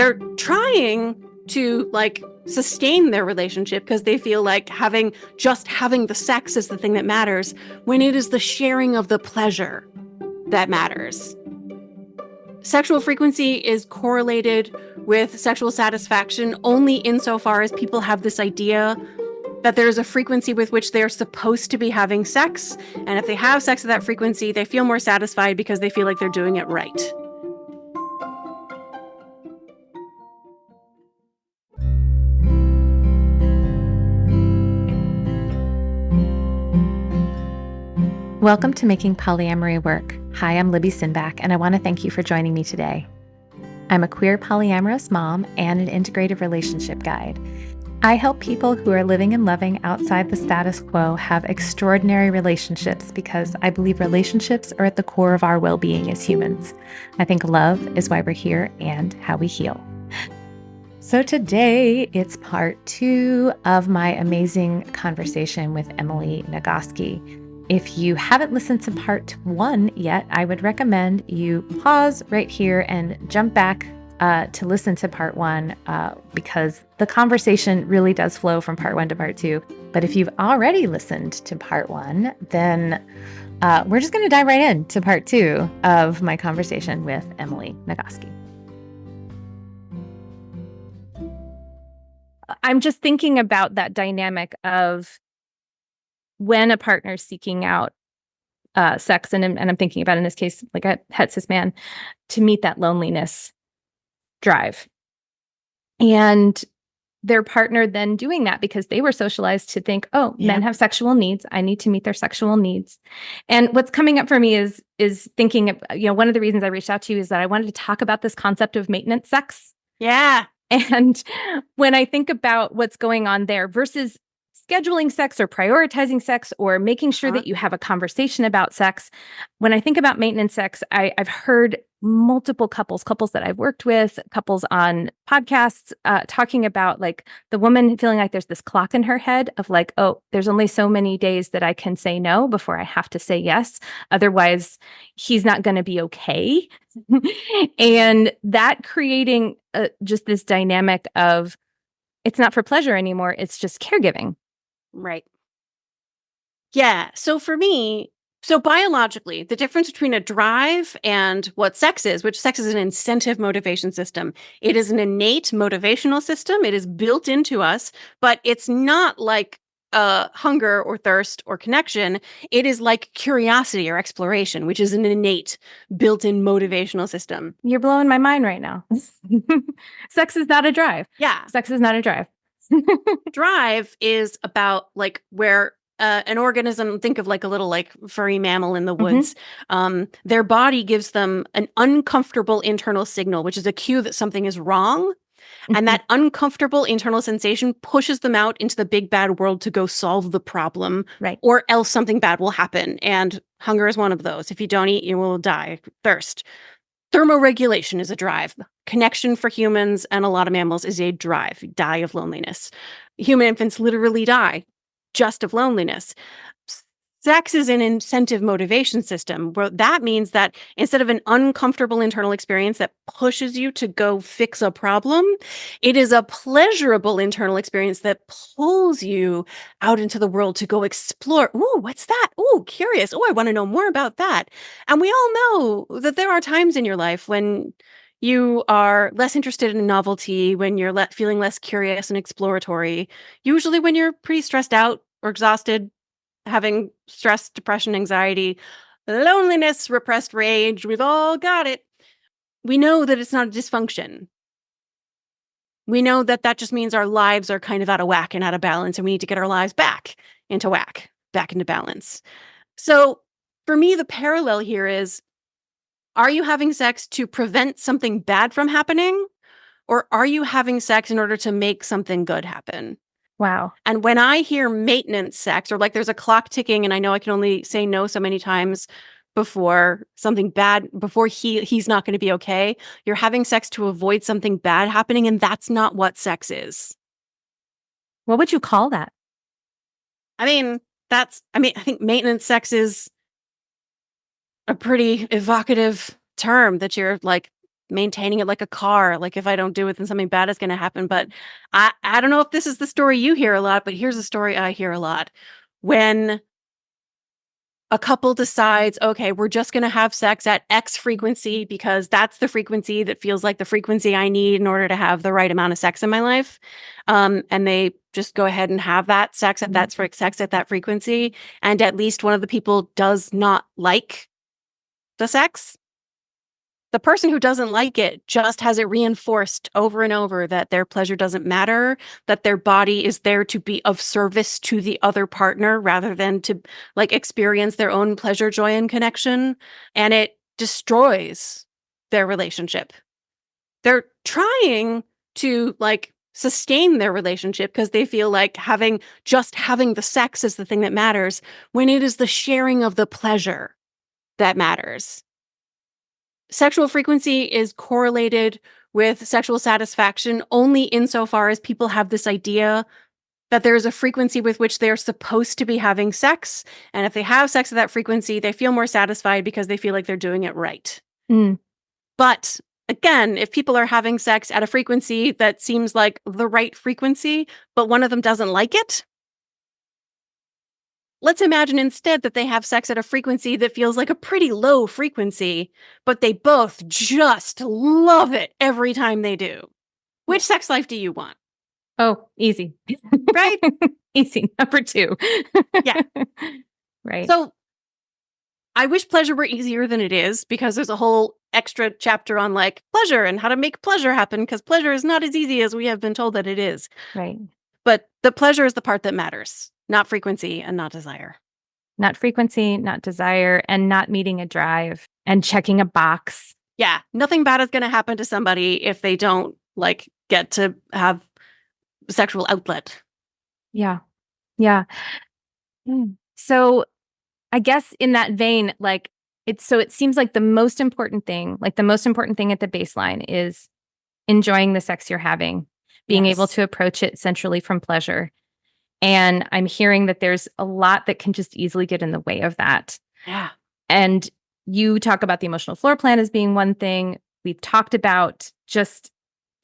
they're trying to like sustain their relationship because they feel like having the sex is the thing that matters, when it is the sharing of the pleasure that matters. Sexual frequency is correlated with sexual satisfaction only insofar as people have this idea that there's a frequency with which they're supposed to be having sex, and if they have sex at that frequency, they feel more satisfied because they feel like they're doing it right. Welcome to Making Polyamory Work. Hi, I'm Libby Sinback, and I want to thank you for joining me today. I'm a queer polyamorous mom and an integrative relationship guide. I help people who are living and loving outside the status quo have extraordinary relationships because I believe relationships are at the core of our well-being as humans. I think love is why we're here and how we heal. So today, it's part 2 of my amazing conversation with Emily Nagoski. If you haven't listened to part 1 yet, I would recommend you pause right here and jump back to listen to part 1 because the conversation really does flow from part 1 to part 2. But if you've already listened to part 1, then we're just going to dive right into part 2 of my conversation with Emily Nagoski. I'm just thinking about that dynamic of when a partner is seeking out sex, and I'm thinking about, in this case, like a het cis man, to meet that loneliness drive. And their partner then doing that because they were socialized to think, oh, men have sexual needs. I need to meet their sexual needs. And what's coming up for me is thinking of, one of the reasons I reached out to you is that I wanted to talk about this concept of maintenance sex. Yeah. And when I think about what's going on there versus scheduling sex or prioritizing sex or making sure that you have a conversation about sex, when I think about maintenance sex, I've heard multiple couples that I've worked with, couples on podcasts, talking about like the woman feeling like there's this clock in her head of like, oh, there's only so many days that I can say no before I have to say yes. Otherwise, he's not going to be okay. And that creating just this dynamic of it's not for pleasure anymore. It's just caregiving. Right. Yeah. So for me, biologically, the difference between a drive and what sex is, which sex is an incentive motivation system. It is an innate motivational system. It is built into us, but it's not like hunger or thirst or connection. It is like curiosity or exploration, which is an innate built-in motivational system. You're blowing my mind right now. Sex is not a drive. Yeah. Sex is not a drive. Drive is about like where an organism, think of like a little like furry mammal in the woods. Their body gives them an uncomfortable internal signal, which is a cue that something is wrong. And that uncomfortable internal sensation pushes them out into the big bad world to go solve the problem, right? Or else something bad will happen. And hunger is one of those. If you don't eat, you will die. Thirst. Thermoregulation is a drive. Connection for humans and a lot of mammals is a drive. Die of loneliness. Human infants literally die just of loneliness. Sex is an incentive motivation system, where that means that instead of an uncomfortable internal experience that pushes you to go fix a problem, it is a pleasurable internal experience that pulls you out into the world to go explore. Ooh, what's that? Ooh, curious. Oh, I want to know more about that. And we all know that there are times in your life when you are less interested in novelty, when you're feeling less curious and exploratory, usually when you're pretty stressed out or exhausted, having stress, depression, anxiety, loneliness, repressed rage. We've all got it. We know that it's not a dysfunction. We know that that just means our lives are kind of out of whack and out of balance, and we need to get our lives back into whack, back into balance. So for me, the parallel here is, are you having sex to prevent something bad from happening? Or are you having sex in order to make something good happen? Wow. And when I hear maintenance sex, or like there's a clock ticking and I know I can only say no so many times before something bad, before he's not going to be okay, you're having sex to avoid something bad happening, and that's not what sex is. What would you call that? I think maintenance sex is a pretty evocative term that you're like maintaining it like a car. Like if I don't do it, then something bad is going to happen. But I don't know if this is the story you hear a lot, but here's a story I hear a lot. When a couple decides, okay, we're just going to have sex at X frequency because that's the frequency that feels like the frequency I need in order to have the right amount of sex in my life. And they just go ahead and have that sex at that frequency. And at least one of the people does not like the sex. The person who doesn't like it just has it reinforced over and over that their pleasure doesn't matter, that their body is there to be of service to the other partner rather than to like experience their own pleasure, joy, and connection. And it destroys their relationship. They're trying to like sustain their relationship because they feel like having the sex is the thing that matters when it is the sharing of the pleasure that matters. Sexual frequency is correlated with sexual satisfaction only insofar as people have this idea that there is a frequency with which they are supposed to be having sex. And if they have sex at that frequency, they feel more satisfied because they feel like they're doing it right. But again, if people are having sex at a frequency that seems like the right frequency, but one of them doesn't like it, let's imagine instead that they have sex at a frequency that feels like a pretty low frequency, but they both just love it every time they do. Which sex life do you want? Oh, easy. Right? Easy. Number 2. Yeah. Right. So I wish pleasure were easier than it is because there's a whole extra chapter on like pleasure and how to make pleasure happen because pleasure is not as easy as we have been told that it is. Right. But the pleasure is the part that matters. Not frequency and not desire. Not frequency, not desire, and not meeting a drive and checking a box. Yeah. Nothing bad is going to happen to somebody if they don't like get to have sexual outlet. Yeah. Yeah. So I guess in that vein, like it seems like the most important thing at the baseline is enjoying the sex you're having, being able to approach it centrally from pleasure. And I'm hearing that there's a lot that can just easily get in the way of that. Yeah. And you talk about the emotional floor plan as being one thing. We've talked about just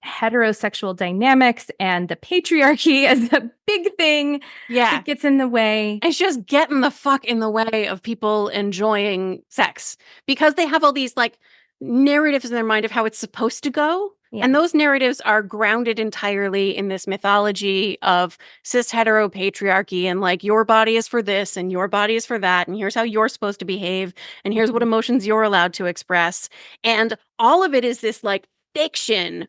heterosexual dynamics and the patriarchy as a big thing that gets in the way. It's just getting the fuck in the way of people enjoying sex because they have all these like narratives in their mind of how it's supposed to go. Yeah. And those narratives are grounded entirely in this mythology of cis hetero patriarchy and like your body is for this and your body is for that. And here's how you're supposed to behave. And here's what emotions you're allowed to express. And all of it is this like fiction.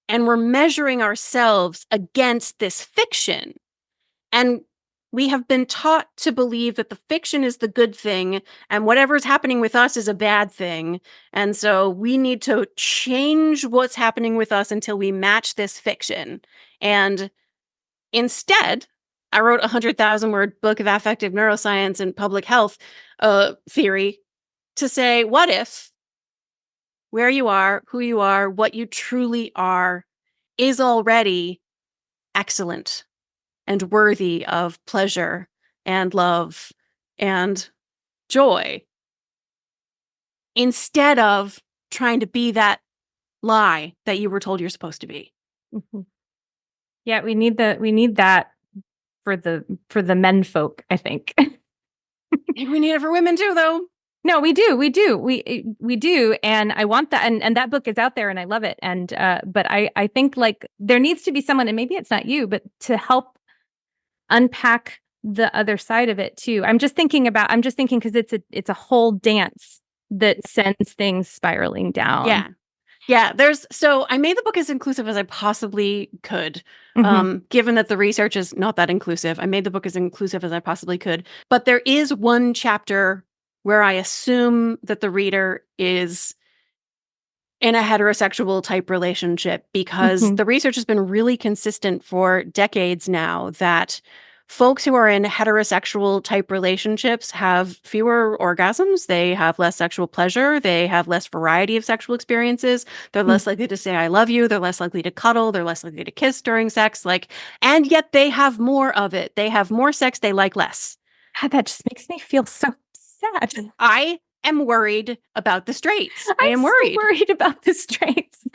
And we're measuring ourselves against this fiction. And we have been taught to believe that the fiction is the good thing and whatever's happening with us is a bad thing. And so we need to change what's happening with us until we match this fiction. And instead, I wrote a 100,000-word book of affective neuroscience and public health theory to say, what if where you are, who you are, what you truly are is already excellent and worthy of pleasure and love and joy instead of trying to be that lie that you were told you're supposed to be. Mm-hmm. Yeah, we need that for the men folk, I think. We need it for women too, though. No, we do. We do. And I want that. And that book is out there and I love it. And, but I think like there needs to be someone, and maybe it's not you, but to help unpack the other side of it too. I'm just thinking because it's a whole dance that sends things spiraling down. Yeah. Yeah. So I made the book as inclusive as I possibly could. Given that the research is not that inclusive, I made the book as inclusive as I possibly could. But there is one chapter where I assume that the reader is in a heterosexual type relationship because the research has been really consistent for decades now that folks who are in heterosexual type relationships have fewer orgasms, they have less sexual pleasure, they have less variety of sexual experiences, they're less likely to say I love you, they're less likely to cuddle, they're less likely to kiss during sex, and yet they have more of it. They have more sex, they like less. God, that just makes me feel so sad. I am worried about the straights. I I'm am so worried. worried about the straights.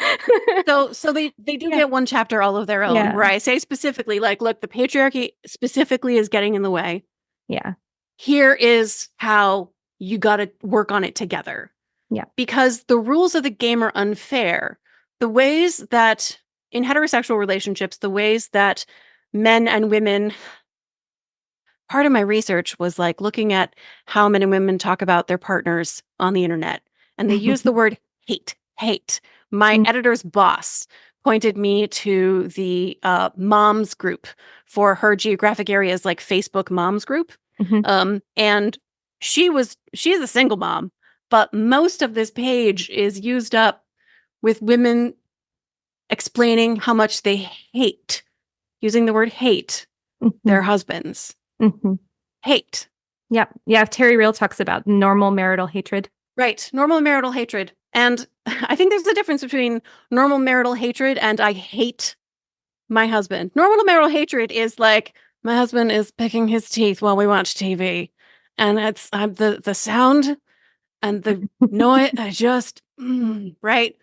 So they do get one chapter all of their own where I say specifically, like, look, the patriarchy specifically is getting in the way. Yeah. Here is how you got to work on it together. Yeah. Because the rules of the game are unfair. The ways that in heterosexual relationships, the ways that men and women, part of my research was like looking at how men and women talk about their partners on the internet. And they use the word hate. My editor's boss pointed me to the moms group for her geographic areas, like Facebook moms group. And she is a single mom, but most of this page is used up with women explaining how much they hate, using the word hate, their husbands. Hate. Yep. Yeah. Terry Real talks about normal marital hatred. Right. Normal marital hatred. And I think there's a difference between normal marital hatred and I hate my husband. Normal marital hatred is like, my husband is picking his teeth while we watch TV. And it's the sound and the noise, I just, right?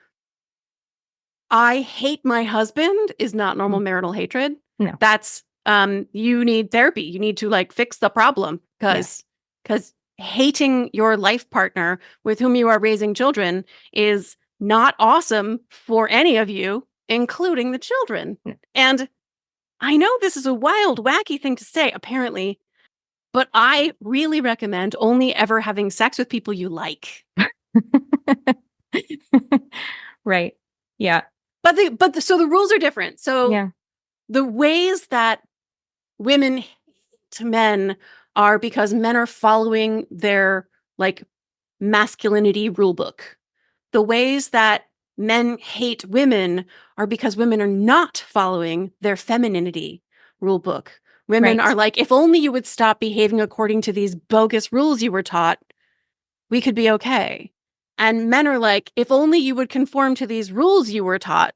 I hate my husband is not normal marital hatred. No. That's, you need therapy. You need to like fix the problem because hating your life partner with whom you are raising children is not awesome for any of you, including the children. And I know this is a wild, wacky thing to say, apparently, but I really recommend only ever having sex with people you like. Right. Yeah. So the rules are different. So the ways that women hate men are because men are following their like masculinity rule book. The ways that men hate women are because women are not following their femininity rule book. Women are like, if only you would stop behaving according to these bogus rules you were taught, we could be okay. And men are like, if only you would conform to these rules you were taught,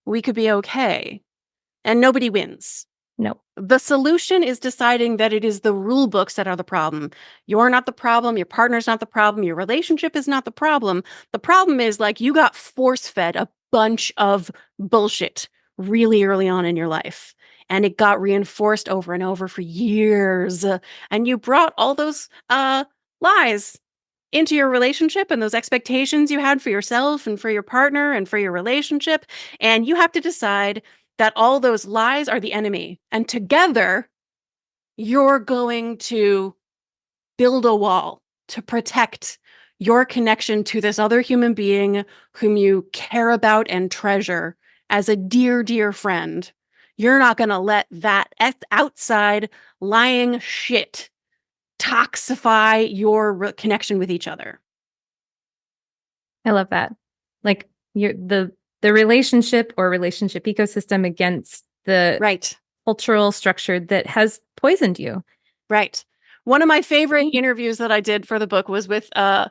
we could be okay. And nobody wins. No. The solution is deciding that it is the rule books that are the problem. You're not the problem. Your partner's not the problem. Your relationship is not the problem. The problem is like you got force fed a bunch of bullshit really early on in your life. And it got reinforced over and over for years. And you brought all those lies into your relationship and those expectations you had for yourself and for your partner and for your relationship. And you have to decide that all those lies are the enemy. And together, you're going to build a wall to protect your connection to this other human being whom you care about and treasure as a dear, dear friend. You're not going to let that outside lying shit toxify your connection with each other. I love that. Like the relationship or relationship ecosystem against the cultural structure that has poisoned you. Right. One of my favorite interviews that I did for the book was with a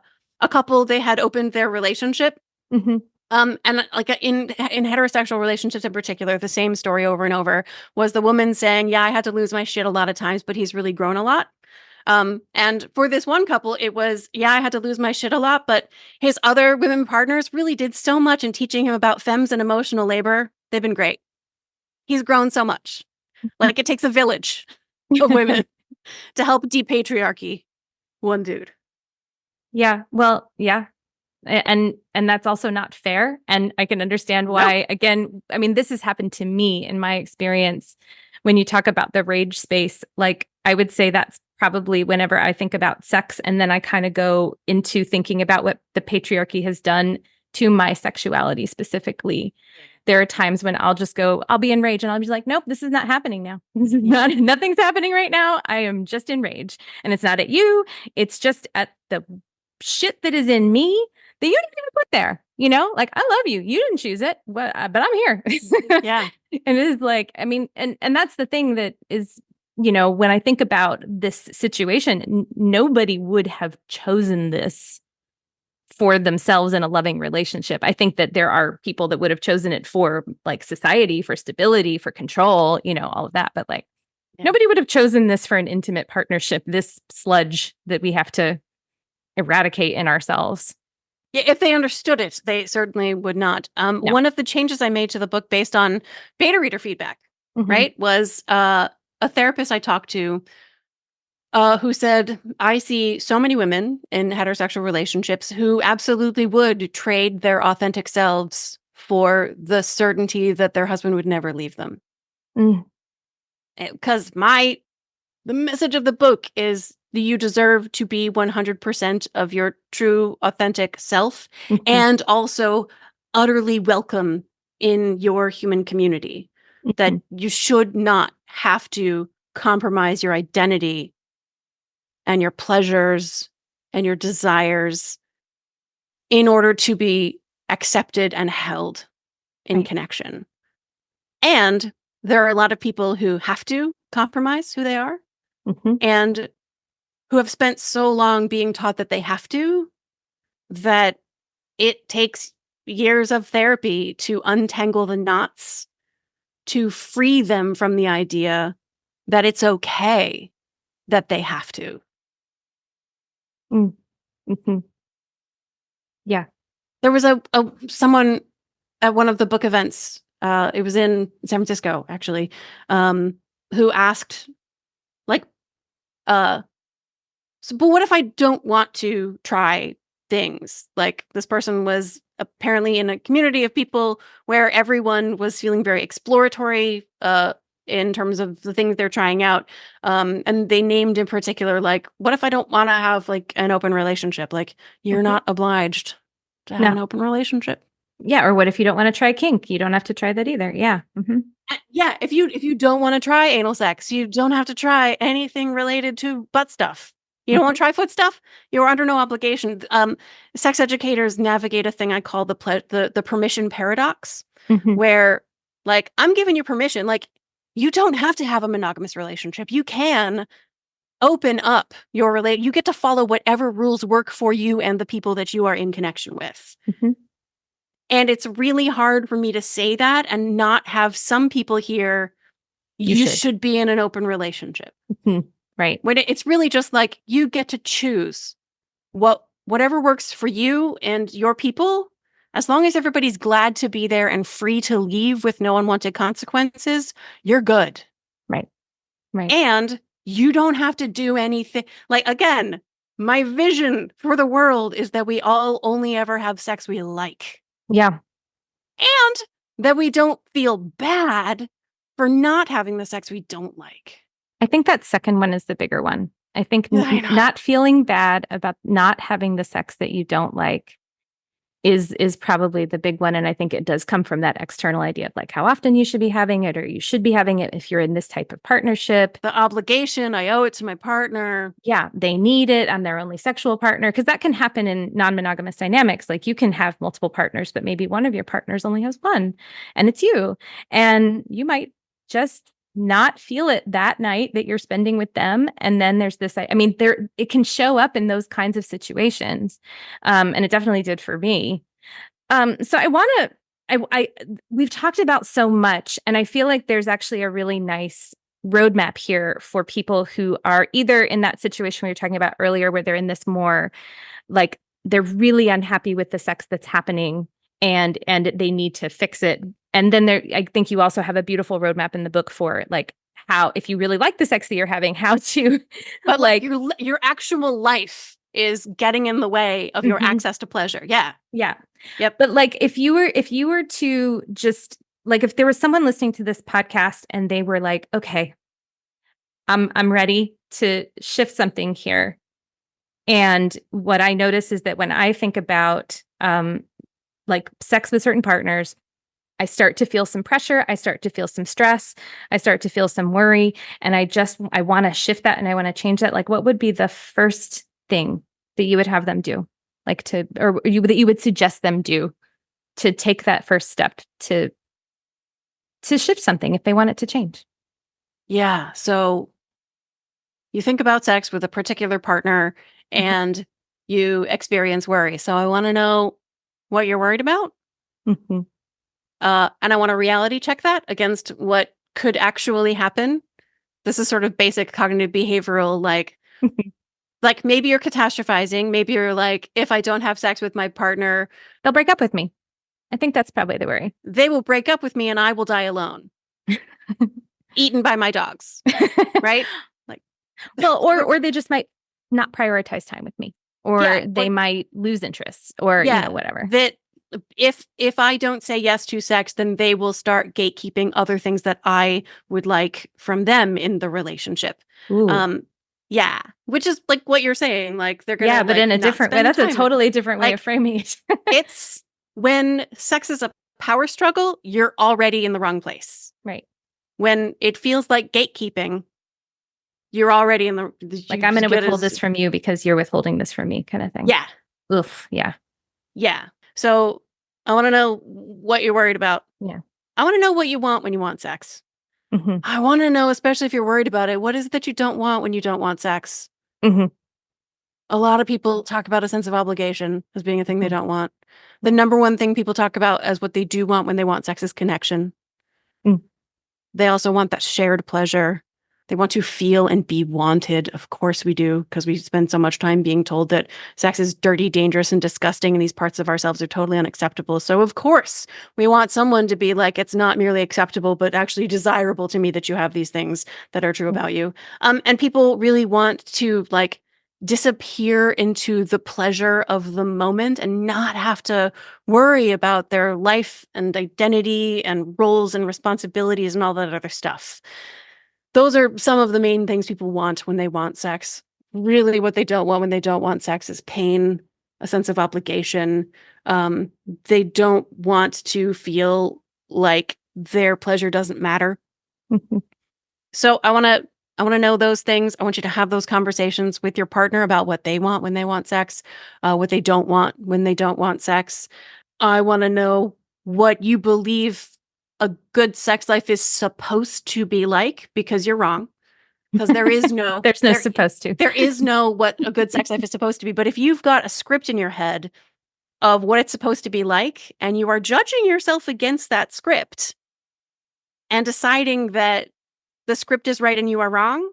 couple. They had opened their relationship. And like in heterosexual relationships in particular, the same story over and over was the woman saying, yeah, I had to lose my shit a lot of times, but he's really grown a lot. And for this one couple, it was, yeah, I had to lose my shit a lot, but his other women partners really did so much in teaching him about femmes and emotional labor. They've been great. He's grown so much. Like it takes a village of women to help depatriarchy one dude. Yeah. Well, yeah. And that's also not fair. And I can understand why, again, I mean, this has happened to me in my experience. When you talk about the rage space, like I would say that's probably whenever I think about sex and then I kind of go into thinking about what the patriarchy has done to my sexuality specifically. There are times when I'll be in rage and I'll be like, nope, this is not happening now. This is nothing's happening right now. I am just in rage. And it's not at you. It's just at the shit that is in me that you didn't even put there. You know, like, I love you. You didn't choose it, but I'm here. Yeah. And it is like, I mean, and that's the thing that is, you know, when I think about this situation, nobody would have chosen this for themselves in a loving relationship. I think that there are people that would have chosen it for like society, for stability, for control, you know, all of that. But like nobody would have chosen this for an intimate partnership, this sludge that we have to eradicate in ourselves. Yeah, if they understood it, they certainly would not. No. One of the changes I made to the book based on beta reader feedback, right, was a therapist I talked to who said, I see so many women in heterosexual relationships who absolutely would trade their authentic selves for the certainty that their husband would never leave them. Mm. Because the message of the book is that you deserve to be 100% of your true, authentic self and also utterly welcome in your human community. That you should not have to compromise your identity and your pleasures and your desires in order to be accepted and held in connection. And there are a lot of people who have to compromise who they are and who have spent so long being taught that they have to, that it takes years of therapy to untangle the knots, to free them from the idea that it's okay that they have to. Yeah. There was someone at one of the book events, it was in San Francisco, actually, who asked, like, so, but what if I don't want to try things? Like, this person was apparently in a community of people where everyone was feeling very exploratory in terms of the things they're trying out. And they named in particular, like, what if I don't want to have like an open relationship? Like, you're not obliged to have an open relationship. Yeah. Or what if you don't want to try kink? You don't have to try that either. Yeah. Yeah. If you don't want to try anal sex, you don't have to try anything related to butt stuff. You don't want to try foot stuff? You're under no obligation. Sex educators navigate a thing I call the permission paradox, where, like, I'm giving you permission. Like, you don't have to have a monogamous relationship. You can open up your relate. You get to follow whatever rules work for you and the people that you are in connection with. And it's really hard for me to say that and not have some people hear, you should be in an open relationship. Right. When it's really just like, you get to choose whatever works for you and your people, as long as everybody's glad to be there and free to leave with no unwanted consequences, you're good. Right. And you don't have to do anything. Like, again, my vision for the world is that we all only ever have sex we like. Yeah. And that we don't feel bad for not having the sex we don't like. I think that second one is the bigger one. I think not feeling bad about not having the sex that you don't like is probably the big one. And I think it does come from that external idea of like how often you should be having it, or you should be having it if you're in this type of partnership. The obligation, I owe it to my partner. Yeah, they need it. I'm their only sexual partner. Because that can happen in non-monogamous dynamics. Like, you can have multiple partners, but maybe one of your partners only has one, and it's you. And you might just not feel it that night that you're spending with them. And then there's this, I mean, it can show up in those kinds of situations. And it definitely did for me. So I want to, we've talked about so much, and I feel like there's actually a really nice roadmap here for people who are either in that situation we were talking about earlier, where they're in this more like they're really unhappy with the sex that's happening and they need to fix it. And then I think you also have a beautiful roadmap in the book for like how, if you really like the sex that you're having, how to, but like your actual life is getting in the way of your access to pleasure. Yeah. Yeah. Yep. But like, if you were to just like, if there was someone listening to this podcast and they were like, okay, I'm ready to shift something here. And what I notice is that when I think about like sex with certain partners, I start to feel some pressure. I start to feel some stress. I start to feel some worry. And I want to shift that and I want to change that. Like, what would be the first thing that you would have them do? Like that you would suggest them do to take that first step to shift something if they want it to change? Yeah. So you think about sex with a particular partner and you experience worry. So I want to know what you're worried about. And I want to reality check that against what could actually happen. This is sort of basic cognitive behavioral, like, Like, maybe you're catastrophizing. Maybe you're like, if I don't have sex with my partner, they'll break up with me. I think that's probably the worry. they will break up with me and I will die alone, eaten by my dogs, right? Like, well, or they just might not prioritize time with me, or they might lose interests, or whatever. That if I don't say yes to sex, then they will start gatekeeping other things that I would like from them in the relationship. Ooh. Yeah, which is like what you're saying. Like, they're gonna but in a different way. That's a totally different way of framing it. It's when sex is a power struggle, you're already in the wrong place. Right. When it feels like gatekeeping, you're already in the like, I'm going to withhold this from you because you're withholding this from me, kind of thing. Yeah. Oof. Yeah. Yeah. So I want to know what you're worried about. Yeah. I want to know what you want when you want sex. Mm-hmm. I want to know, especially if you're worried about it, what is it that you don't want when you don't want sex? Mm-hmm. A lot of people talk about a sense of obligation as being a thing they don't want. The number one thing people talk about as what they do want when they want sex is connection. Mm. They also want that shared pleasure. They want to feel and be wanted. Of course we do, because we spend so much time being told that sex is dirty, dangerous, and disgusting, and these parts of ourselves are totally unacceptable. So of course we want someone to be like, it's not merely acceptable, but actually desirable to me that you have these things that are true about you. And people really want to like disappear into the pleasure of the moment and not have to worry about their life and identity and roles and responsibilities and all that other stuff. Those are some of the main things people want when they want sex. Really, what they don't want when they don't want sex is pain, a sense of obligation. They don't want to feel like their pleasure doesn't matter. So I want to know those things. I want you to have those conversations with your partner about what they want when they want sex, what they don't want when they don't want sex. I want to know what you believe a good sex life is supposed to be like, because you're wrong. Because there is no there's no supposed to. There is no what a good sex life is supposed to be. But if you've got a script in your head of what it's supposed to be like, and you are judging yourself against that script and deciding that the script is right and you are wrong,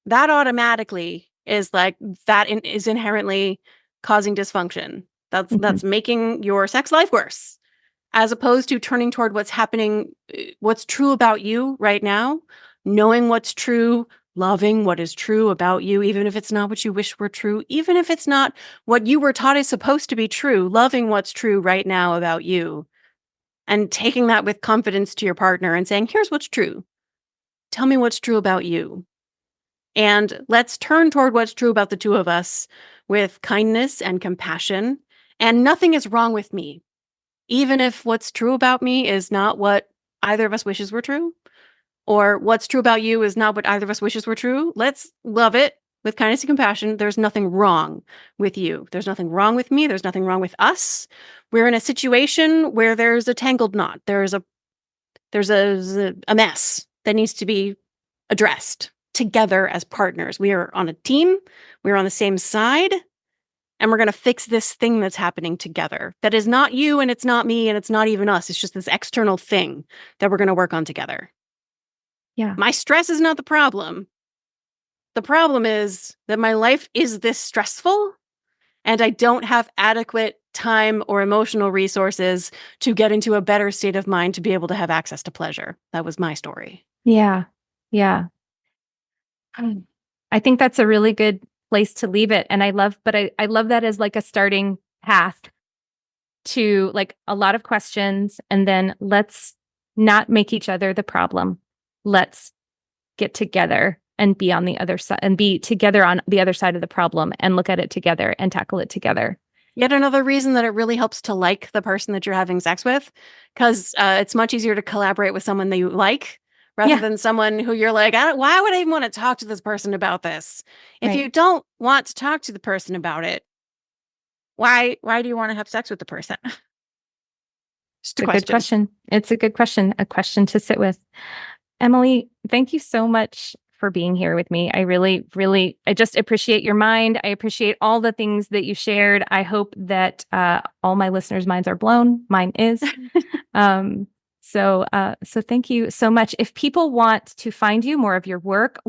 that automatically is like is inherently causing dysfunction. That's making your sex life worse, as opposed to turning toward what's happening, what's true about you right now, knowing what's true, loving what is true about you, even if it's not what you wish were true, even if it's not what you were taught is supposed to be true, loving what's true right now about you, and taking that with confidence to your partner and saying, here's what's true. Tell me what's true about you. And let's turn toward what's true about the two of us with kindness and compassion. And nothing is wrong with me, even if what's true about me is not what either of us wishes were true, or what's true about you is not what either of us wishes were true. Let's love it with kindness and compassion. There's nothing wrong with you. There's nothing wrong with me. There's nothing wrong with us. We're in a situation where there's a tangled knot. There's a mess that needs to be addressed together as partners. We are on a team. We're on the same side. And we're going to fix this thing that's happening together. That is not you, and it's not me, and it's not even us. It's just this external thing that we're going to work on together. Yeah. My stress is not the problem. The problem is that my life is this stressful, and I don't have adequate time or emotional resources to get into a better state of mind to be able to have access to pleasure. That was my story. Yeah. Yeah. I think that's a really good place to leave it. And I love that as like a starting path to like a lot of questions. And then let's not make each other the problem. Let's get together and be on the other side and be together on the other side of the problem and look at it together and tackle it together. Yet another reason that it really helps to like the person that you're having sex with, because it's much easier to collaborate with someone that you like rather than someone who you're like, why would I even want to talk to this person about this? If you don't want to talk to the person about it, why do you want to have sex with the person? It's a good question. It's a good question. A question to sit with. Emily, thank you so much for being here with me. I really, really, I just appreciate your mind. I appreciate all the things that you shared. I hope that all my listeners' minds are blown. Mine is. So thank you so much. If people want to find you, more of your work,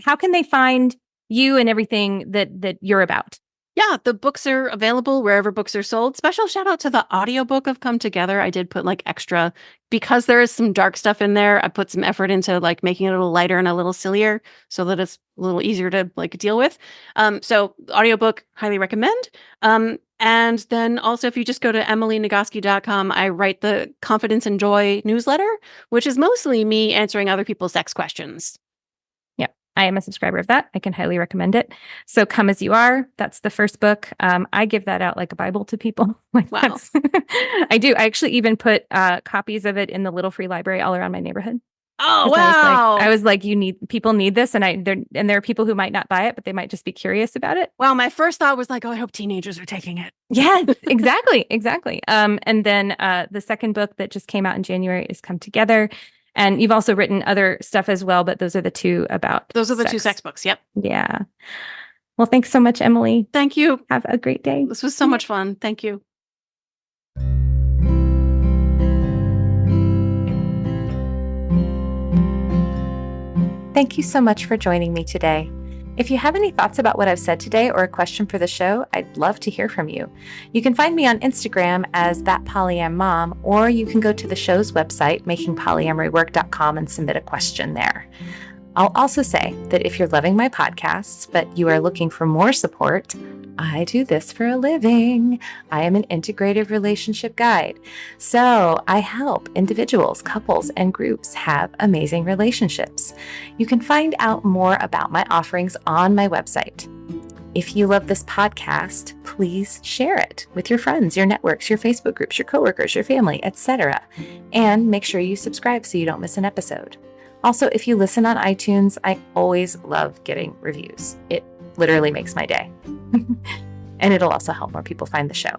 how can they find you and everything that you're about. Yeah, the books are available wherever books are sold. Special shout out to the audiobook of Come Together. I did put like extra, because there is some dark stuff in there. I put some effort into like making it a little lighter and a little sillier so that it's a little easier to like deal with. So audiobook, highly recommend. And then also if you just go to emilynagoski.com, I write the Confidence and Joy newsletter, which is mostly me answering other people's sex questions. I am a subscriber of that. I can highly recommend it. So Come As You Are, that's the first book. I give that out like a Bible to people. Wow. I do. I actually even put copies of it in the little free library all around my neighborhood. Oh, wow. I was like, people need this. And there are people who might not buy it, but they might just be curious about it. Well, my first thought was like, oh, I hope teenagers are taking it. Yes, exactly. Exactly. And then the second book that just came out in January is Come Together. And you've also written other stuff as well, but those are the two about Those are the sex. 2 sex books. Yep. Yeah. Well, thanks so much, Emily. Thank you. Have a great day. This was so much fun. Thank you. Thank you so much for joining me today. If you have any thoughts about what I've said today or a question for the show, I'd love to hear from you. You can find me on Instagram as thatpolyam.mom, or you can go to the show's website, makingpolyamorywork.com, and submit a question there. I'll also say that if you're loving my podcasts, but you are looking for more support, I do this for a living. I am an integrative relationship guide. So I help individuals, couples, and groups have amazing relationships. You can find out more about my offerings on my website. If you love this podcast, please share it with your friends, your networks, your Facebook groups, your coworkers, your family, etc. And make sure you subscribe so you don't miss an episode. Also, if you listen on iTunes, I always love getting reviews. It literally makes my day. And it'll also help more people find the show.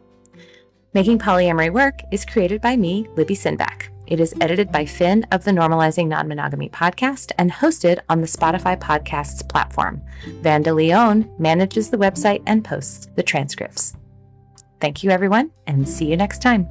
Making Polyamory Work is created by me, Libby Sinback. It is edited by Finn of the Normalizing Non-Monogamy podcast and hosted on the Spotify Podcasts platform. Vanda Leone manages the website and posts the transcripts. Thank you, everyone, and see you next time.